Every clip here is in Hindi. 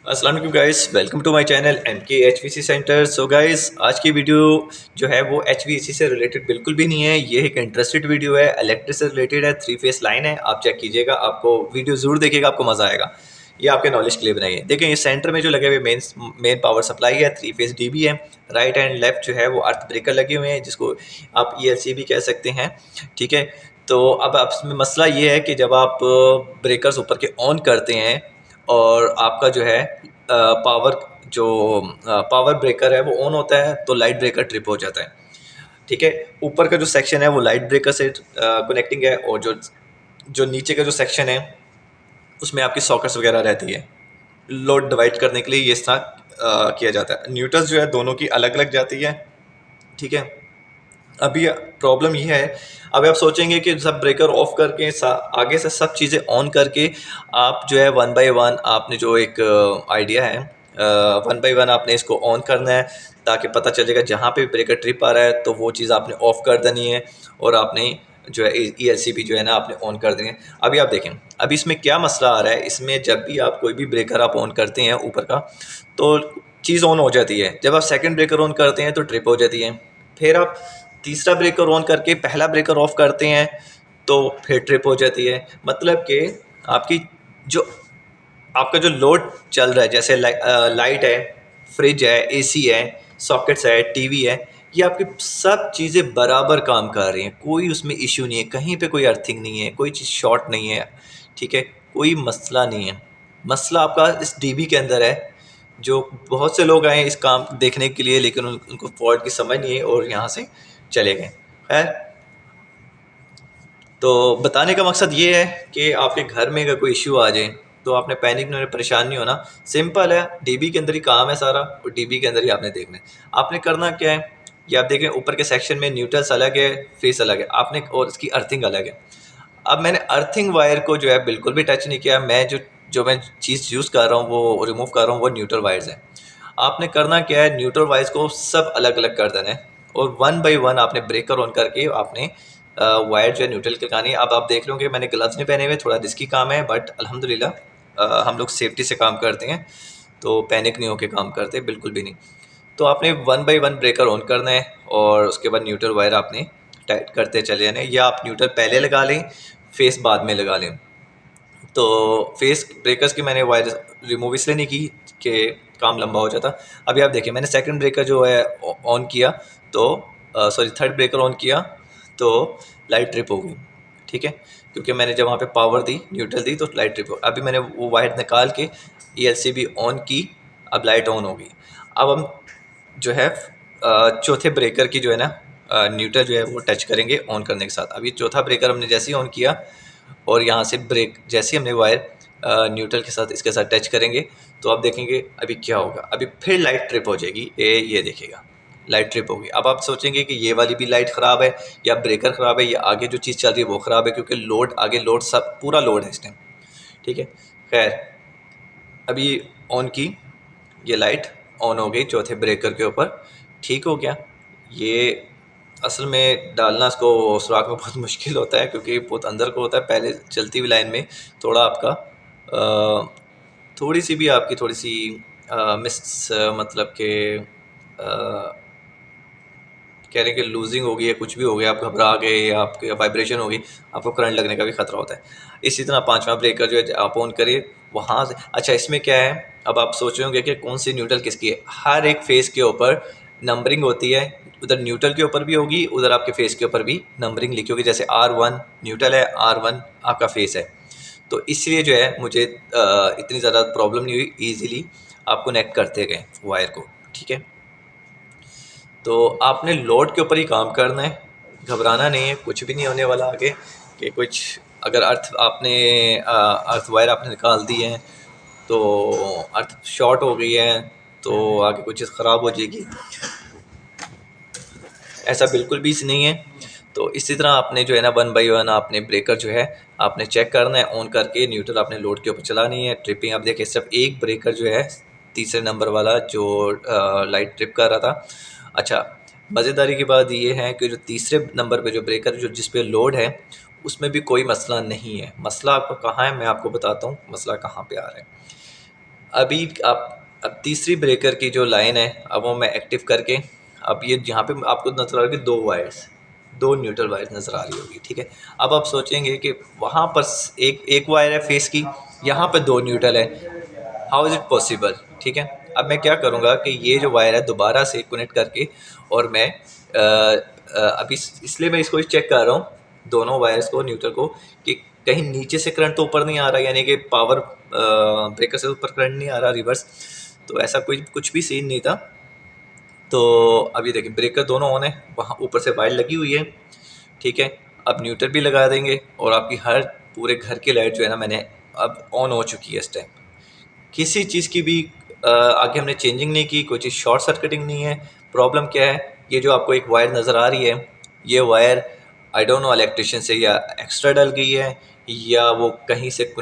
अस्सलाम वालेकुम guys, welcome to my channel MK HVC centre. So guys, आज की वीडियो जो है वो HVAC से रिलेटेड बिल्कुल भी नहीं है। ये एक इंटरेस्टेड वीडियो है, इलेक्ट्रिक से रिलेटेड है, 3 फेस लाइन है। आप चेक कीजिएगा, आपको वीडियो ज़रूर देखिएगा, आपको मज़ा आएगा। ये आपके नॉलेज के लिए बनाई है। देखें, ये सेंटर में जो लगे हुए मेन पावर सप्लाई है, 3 फेस DB है। राइट एंड लेफ्ट जो है वो अर्थ ब्रेकर लगे हुए हैं, जिसको आप ELC भी कह सकते हैं। ठीक है, तो अब इसमें मसला ये है कि जब आप ब्रेकर्स ऊपर के ऑन करते हैं और आपका जो है पावर जो पावर ब्रेकर है वो ऑन होता है, तो लाइट ब्रेकर ट्रिप हो जाता है। ठीक है, ऊपर का जो सेक्शन है वो लाइट ब्रेकर से कनेक्टिंग है, और जो नीचे का जो सेक्शन है उसमें आपकी सॉकेट्स वगैरह रहती है। लोड डिवाइड करने के लिए ये इस तरह किया जाता है। न्यूट्रल्स जो है दोनों की अलग अलग जाती है। ठीक है, अभी प्रॉब्लम ये है, अभी आप सोचेंगे कि सब ब्रेकर ऑफ करके आगे से सब चीज़ें ऑन करके आप जो है वन बाय वन, आपने जो एक आइडिया है, वन बाय वन आपने इसको ऑन करना है, ताकि पता चलेगा जहाँ पे ब्रेकर ट्रिप आ रहा है तो वो चीज़ आपने ऑफ़ कर देनी है, और आपने जो है ELC जो है ना आपने ऑन कर देनी है। अभी आप देखें, अभी इसमें क्या मसला आ रहा है। इसमें जब भी आप कोई भी ब्रेकर आप ऑन करते हैं ऊपर का, तो चीज़ ऑन हो जाती है। जब आप सेकंड ब्रेकर ऑन करते हैं तो ट्रिप हो जाती है। फिर आप तीसरा ब्रेकर ऑन करके पहला ब्रेकर ऑफ करते हैं तो फिर ट्रिप हो जाती है। मतलब कि आपकी जो आपका जो लोड चल रहा है, जैसे लाइट है, फ्रिज है, AC है, सॉकेट्स है, TV है, ये आपकी सब चीज़ें बराबर काम कर रही हैं। कोई उसमें इश्यू नहीं है, कहीं पे कोई अर्थिंग नहीं है, कोई चीज़ शॉर्ट नहीं है। ठीक है, कोई मसला नहीं है। मसला आपका इस DB के अंदर है। जो बहुत से लोग आए इस काम देखने के लिए, लेकिन उनको फॉल्ट की समझ नहीं है और यहाँ से चले गए। खैर, तो बताने का मकसद ये है कि आपके घर में अगर कोई इश्यू आ जाए तो आपने पैनिक नहीं होना, परेशान नहीं होना। सिंपल है, DB के अंदर ही काम है सारा, और DB के अंदर ही आपने देखना है। आपने करना क्या है, ये आप देखें ऊपर के सेक्शन में न्यूट्रल्स अलग है, फेस अलग है आपने, और इसकी अर्थिंग अलग है। अब मैंने अर्थिंग वायर को जो है बिल्कुल भी टच नहीं किया। मैं जो मैं चीज़ यूज़ कर रहा हूँ, वो रिमूव कर रहा हूँ, वो न्यूट्रल वायर्स हैं। आपने करना क्या है, न्यूट्रल वायर्स को सब अलग अलग कर देना है, और वन बाय वन आपने ब्रेकर ऑन करके आपने वायर जो है न्यूट्रल के लगानी है। अब आप देख लोगे मैंने ग्लव्स नहीं पहने हुए, थोड़ा रिस्की काम है, बट अल्हम्दुलिल्लाह हम लोग सेफ्टी से काम करते हैं, तो पैनिक नहीं होकर काम करते, बिल्कुल भी नहीं। तो आपने one by one breaker on करना है, और उसके बाद न्यूट्रल वायर आपने टाइट करते चले जाना है, या आप न्यूट्रल पहले लगा लें, फेस बाद में लगा लें। तो फेस ब्रेकर्स की मैंने वायर रिमूव इसलिए नहीं की कि काम लंबा हो जाता। अभी आप देखिए, मैंने सेकंड ब्रेकर जो है ऑन किया, तो सॉरी थर्ड ब्रेकर ऑन किया, तो लाइट ट्रिप हो गई। ठीक है, क्योंकि मैंने जब वहाँ पे पावर दी, न्यूट्रल दी, तो लाइट ट्रिप हो। अभी मैंने वो वायर निकाल के ELC भी ऑन की, अब लाइट ऑन हो गई। अब हम जो है चौथे ब्रेकर की जो है ना न्यूट्रल जो है वो टच करेंगे ऑन करने के साथ। अभी चौथा ब्रेकर हमने जैसे ही ऑन किया, और यहाँ से ब्रेक जैसे ही हमने वायर न्यूट्रल के साथ इसके साथ टच करेंगे, तो आप देखेंगे अभी क्या होगा। अभी फिर लाइट ट्रिप हो जाएगी, ये देखिएगा, लाइट ट्रिप होगी। अब आप सोचेंगे कि ये वाली भी लाइट ख़राब है, या ब्रेकर ख़राब है, या आगे जो चीज़ चल रही है वो ख़राब है, क्योंकि लोड आगे लोड सब पूरा लोड है इस टाइम। ठीक है, खैर, अभी ऑन की, ये लाइट ऑन हो गई चौथे ब्रेकर के ऊपर। ठीक हो गया। ये असल में डालना इसको सुराख में बहुत मुश्किल होता है, क्योंकि बहुत अंदर को होता है। पहले चलती हुई लाइन में थोड़ा आपका थोड़ी सी भी आपकी थोड़ी सी मिस, मतलब कि कह रहे हैं कि लूजिंग हो गई है, कुछ भी हो गया, आप घबरा गए, या आपके वाइब्रेशन हो गई, आपको करंट लगने का भी खतरा होता है। इसी तरह पांचवा ब्रेकर जो है आप ऑन करिए वहाँ से। अच्छा, इसमें क्या है, अब आप सोच रहे होंगे कि कौन सी न्यूट्रल किसकी है। हर एक फेस के ऊपर नंबरिंग होती है, उधर न्यूट्रल के ऊपर भी होगी, उधर आपके फेस के ऊपर भी नंबरिंग लिखी होगी। जैसे R1 न्यूट्रल है, R1 आपका फेस है। तो इसलिए जो है मुझे इतनी ज़्यादा प्रॉब्लम नहीं हुई, ईज़िली आप कनेक्ट करते गए वायर को। ठीक है, तो आपने लोड के ऊपर ही काम करना है, घबराना नहीं है, कुछ भी नहीं होने वाला आगे। कि कुछ अगर अर्थ आपने अर्थ वायर आपने निकाल दी है, तो अर्थ शॉर्ट हो गई है, तो आगे कुछ चीज़ ख़राब हो जाएगी, ऐसा बिल्कुल भी नहीं है। तो इसी तरह आपने जो है ना वन बाय वन आपने ब्रेकर जो है आपने चेक करना है, ऑन करके न्यूट्रल आपने लोड के ऊपर चलानी है। ट्रिपिंग आप देखिए, सिर्फ एक ब्रेकर जो है तीसरे नंबर वाला जो लाइट ट्रिप कर रहा था। अच्छा, मज़ेदारी की बात ये है कि जो तीसरे नंबर पे जो ब्रेकर जो जिस पे लोड है, उसमें भी कोई मसला नहीं है। मसला आपका कहाँ है, मैं आपको बताता हूँ मसला कहाँ पे आ रहा है। अभी आप अब तीसरी ब्रेकर की जो लाइन है अब वो मैं एक्टिव करके, अब ये जहाँ पे आपको नज़र आ रहा है कि 2 वायर्स, 2 न्यूट्रल वायर्स नज़र आ रही होगी, ठीक है। अब आप सोचेंगे कि वहाँ पर एक एक वायर है फेस की, यहाँ पे 2 न्यूट्रल है, हाउ इज़ इट पॉसिबल, ठीक है। अब मैं क्या करूँगा कि ये जो वायर है दोबारा से कनेक्ट करके, और मैं अभी इसलिए मैं इसको चेक कर रहा हूँ दोनों वायर्स को, न्यूट्रल को, कि कहीं नीचे से करंट तो ऊपर नहीं आ रहा, यानी कि पावर ब्रेकर से ऊपर करंट नहीं आ रहा रिवर्स। तो ऐसा कुछ भी सीन नहीं था। तो अभी देखिए ब्रेकर दोनों ऑन है, वहाँ ऊपर से वायर लगी हुई है, ठीक है। अब न्यूट्रल भी लगा देंगे और आपकी हर पूरे घर की लाइट जो है ना मैंने अब ऑन हो चुकी है इस टाइम। किसी चीज़ की भी आगे हमने चेंजिंग नहीं की, कोई चीज़ शॉर्ट सर्किटिंग नहीं है। प्रॉब्लम क्या है, ये जो आपको एक वायर नज़र आ रही है, ये wire I don't know electrician से या एक्स्ट्रा डल गई है, या वो कहीं से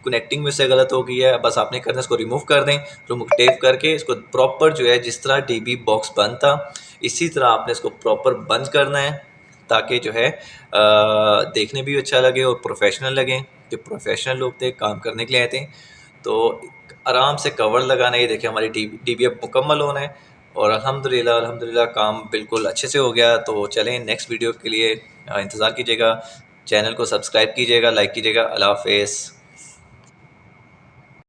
कनेक्टिंग में से गलत हो गई है। बस आपने करना है इसको रिमूव कर दें, रिमूव टेप करके इसको प्रॉपर जो है जिस तरह डीबी बॉक्स बंद था इसी तरह आपने इसको प्रॉपर बंद करना है, ताकि जो है देखने भी अच्छा लगे और प्रोफेशनल लगे, जो प्रोफेशनल लोग थे काम करने के लिए आए थे। तो आराम से कवर लगाना, ये देखिए हमारी डी बी अब मुकम्मल होना है, और अल्हम्दुलिल्लाह अल्हम्दुलिल्लाह काम बिल्कुल अच्छे से हो गया। तो चलें नेक्स्ट वीडियो के लिए इंतज़ार कीजिएगा, चैनल को सब्सक्राइब कीजिएगा, लाइक कीजिएगा। अल्लाह हाफ़िज़।